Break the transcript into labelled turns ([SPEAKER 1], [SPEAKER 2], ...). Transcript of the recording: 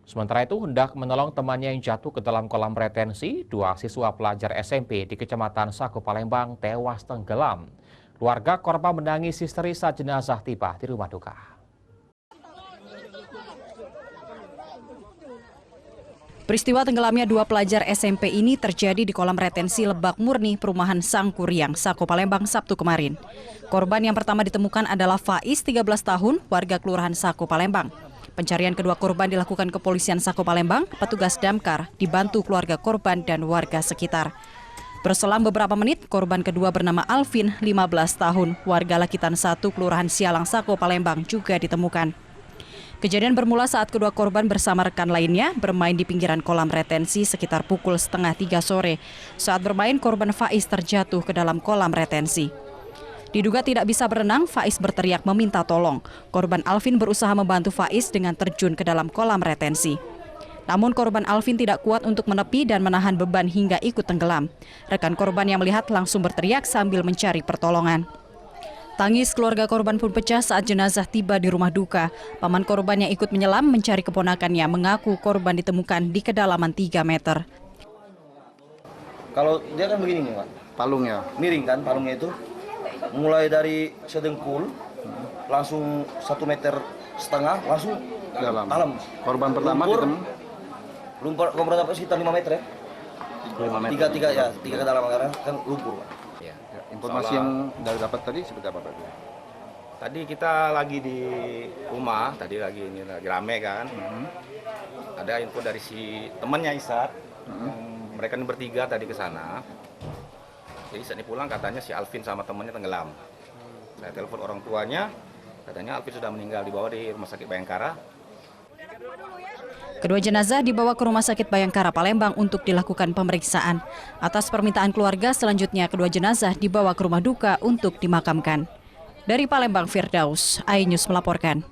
[SPEAKER 1] Sementara itu, hendak menolong temannya yang jatuh ke dalam kolam retensi, dua siswa pelajar SMP di Kecamatan Sako Palembang tewas tenggelam. Keluarga korban menangis histeris saat jenazah tiba di rumah duka.
[SPEAKER 2] Peristiwa tenggelamnya dua pelajar SMP ini terjadi di kolam retensi Lebak Murni, Perumahan Sangkuriang, Sako Palembang, Sabtu kemarin. Korban yang pertama ditemukan adalah Faiz, 13 tahun, warga Kelurahan Sako Palembang. Pencarian kedua korban dilakukan kepolisian Sako Palembang, petugas damkar, dibantu keluarga korban dan warga sekitar. Berselang beberapa menit, korban kedua bernama Alvin, 15 tahun, warga Lakitan 1, Kelurahan Sialang, Sako Palembang juga ditemukan. Kejadian bermula saat kedua korban bersama rekan lainnya bermain di pinggiran kolam retensi sekitar pukul 2:30 sore. Saat bermain, korban Faiz terjatuh ke dalam kolam retensi. Diduga tidak bisa berenang, Faiz berteriak meminta tolong. Korban Alvin berusaha membantu Faiz dengan terjun ke dalam kolam retensi. Namun korban Alvin tidak kuat untuk menepi dan menahan beban hingga ikut tenggelam. Rekan korban yang melihat langsung berteriak sambil mencari pertolongan. Tangis keluarga korban pun pecah saat jenazah tiba di rumah duka. Paman korban yang ikut menyelam mencari keponakannya mengaku korban ditemukan di kedalaman 3 meter.
[SPEAKER 3] Kalau dia kan begini nih, Pak.
[SPEAKER 4] Palungnya
[SPEAKER 3] Miring kan palungnya itu. Mulai dari sedengkul langsung 1,5 meter langsung dalam.
[SPEAKER 4] Korban pertama ketemu
[SPEAKER 3] lumpur berapa sekitar 5 meter ya?
[SPEAKER 4] 5 meter.
[SPEAKER 3] Tiga ke dalam karena kan lumpur, Pak.
[SPEAKER 4] Ya. Informasi yang dari dapat tadi seperti apa, Pak?
[SPEAKER 5] Tadi kita lagi di rumah, tadi lagi rame kan. Ada info dari si temannya Isat, mereka ini bertiga tadi ke sana. Jadi saat ini pulang katanya si Alvin sama temannya tenggelam. Saya telepon orang tuanya, katanya Alvin sudah meninggal, dibawa di Rumah Sakit Bayangkara.
[SPEAKER 2] Kedua jenazah dibawa ke Rumah Sakit Bayangkara Palembang untuk dilakukan pemeriksaan. Atas permintaan keluarga, selanjutnya kedua jenazah dibawa ke rumah duka untuk dimakamkan. Dari Palembang, Firdaus, iNews melaporkan.